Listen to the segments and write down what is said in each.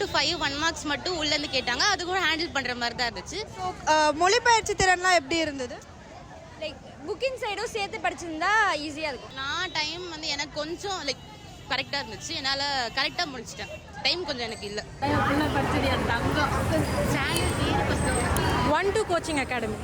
to 5 1 marks மட்டும் உள்ளேருந்து கேட்டாங்க. அது கூட ஹேண்டில் பண்ணுற மாதிரி தான் இருந்துச்சு. மொழிபெயர்ச்சி திறன்லாம் எப்படி இருந்தது? லைக் புக்கிங் சைடும் சேர்த்து படிச்சிருந்தா ஈஸியாக இருக்கும். நான் டைம் வந்து எனக்கு கொஞ்சம் கரெக்டாக இருந்துச்சு. என்னால் கரெக்டாக முடிச்சிட்டேன். டைம் கொஞ்சம் எனக்கு இல்லை. 1-2 கோச்சிங் அகாடமி.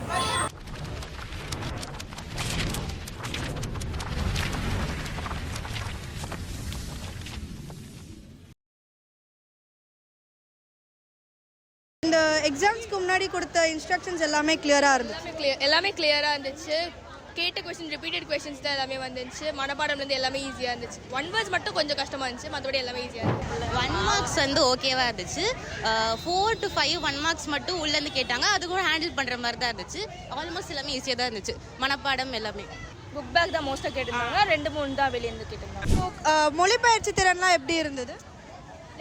இந்த எக்ஸாம்ஸ்க்கு முன்னாடி கொடுத்த இன்ஸ்ட்ரக்ஷன்ஸ் எல்லாமே கிளியராக இருந்துச்சு. எல்லாமே கிளியராக இருந்துச்சு. கேட்ட கொஸ்டின் ரிப்பீட்டட் கொஸ்டின்ஸ் தான் எல்லாமே வந்துச்சு. மனப்பாடம்லேருந்து எல்லாமே ஈஸியாக இருந்துச்சு. 1 வேர்ட்ஸ் மட்டும் கொஞ்சம் கஷ்டமாக இருந்துச்சு. மற்றபடி எல்லாமே ஈஸியாக இருந்துச்சு. 1 மார்க்ஸ் வந்து ஓகேவாக இருந்துச்சு. 4 to 5 1 மார்க்ஸ் மட்டும் உள்ளேருந்து கேட்டாங்க. அது கூட ஹேண்டில் பண்ணுற மாதிரி தான் இருந்துச்சு. ஆல்மோஸ்ட் எல்லாமே ஈஸியாக தான் இருந்துச்சு. மனப்பாடம் எல்லாமே. புக் பேக் தான் மோஸ்ட்டாக கேட்டிருந்தாங்க. 2-3 தான் வெளியேருந்து கேட்டிருந்தாங்க. மொழிபெயர்ச்சி திறன்லாம் எப்படி இருந்தது?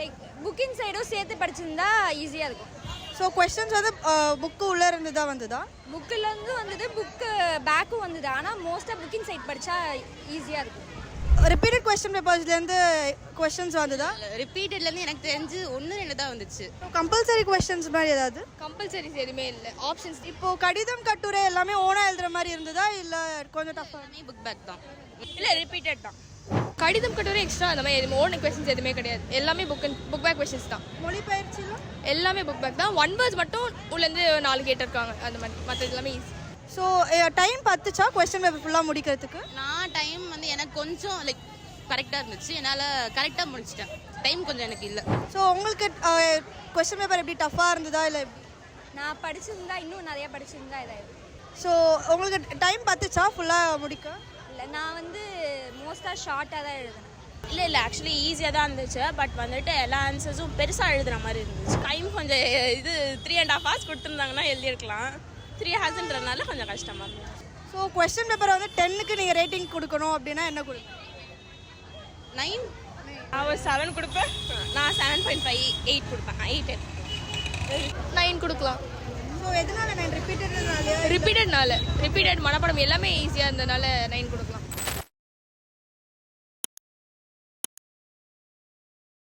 லைக் புக்கிங் சைடும் சேர்த்து படிச்சிருந்தா ஈஸியாக இருக்கும். ஸோ கொஸ்டின்ஸ் வந்து புக்கு உள்ளே இருந்து தான் வந்ததா? புக்கிலேருந்து வந்தது, புக்கு பேக்கும் வந்தது. ஆனால் மோஸ்ட்டாக புக்கிங் சைட் படித்தா ஈஸியாக இருக்கும். ரிப்பீட்டட் கொஸ்டின் பேப்பர்ஸ்லேருந்து கொஸ்டின்ஸ் வந்ததா? ரிப்பீட்டட்லேருந்து எனக்கு தெரிஞ்சு 1-2 தான் வந்துச்சு. கம்பல்சரி கொஸ்டின்ஸ் மாதிரி ஏதாவது? கம்பல்சரிஸ் எதுவுமே இல்லை. ஆப்ஷன்ஸ் இப்போது கடிதம் கட்டுரை எல்லாமே ஓனாக எழுதுகிற மாதிரி இருந்ததா இல்லை கொஞ்சம் டஃப்பாக? புக் பேக் தான். இல்லை ரிப்பீட்டட் தான். கடிதம் கட்டுரை எக்ஸ்ட்ரா அந்த மாதிரி எதுவும் ஓன் கொஸ்டின்ஸ் எதுவுமே கிடையாது. எல்லாமே புக் பேக் கொஸ்டின்ஸ் தான். மொழிபெயர்ச்சியில் எல்லாமே புக் பேக் தான். 1 வேர்ட்ஸ் மட்டும் உள்ளேருந்து 4 கேட்டிருக்காங்க. அந்த மாதிரி மற்றது எல்லாமே ஈஸி. ஸோ டைம் பத்துச்சா கொஸ்டின் பேப்பர் ஃபுல்லாக முடிக்கிறதுக்கு? நான் டைம் வந்து எனக்கு கொஞ்சம் கரெக்டாக இருந்துச்சு. என்னால் கரெக்டாக முடிச்சிட்டேன். டைம் கொஞ்சம் எனக்கு இல்லை. ஸோ உங்களுக்கு கொஸ்டின் பேப்பர் எப்படி டஃப்பாக இருந்ததா இல்லை? நான் படிச்சிருந்தா இன்னும் நிறையா படிச்சிருந்தா இதாயிடும். ஸோ உங்களுக்கு டைம் பத்துச்சா ஃபுல்லாக முடிக்க? இல்லை, நான் வந்து மோஸ்ட்டாக ஷார்ட்டாக தான் எழுதுனேன். இல்லை ஆக்சுவலி ஈஸியாக தான் இருந்துச்சு. பட் வந்துட்டு எல்லா ஆன்சர்ஸும் பெருசாக எழுதுகிற மாதிரி இருந்துச்சு. டைம் கொஞ்சம் 3.5 hours கொடுத்துருந்தாங்கன்னா எழுதியிருக்கலாம். 3 hours கொஞ்சம் கஷ்டமாக இருந்துச்சு. ஸோ கொஸ்டின் பேப்பரை வந்து 10க்கு நீங்கள் ரேட்டிங் கொடுக்கணும் அப்படின்னா என்ன கொடுப்பீங்க? 9. அவர் 7 கொடுப்பேன். நான் 7.5 8 கொடுப்பேன். 8 9 கொடுக்கலாம். ஸோ எதனால நான் ரிப்பீட்டட் ரிப்பீட்டட் மனப்பாடம் எல்லாமே ஈஸியாக இருந்ததுனால 9 கொடுக்கலாம்.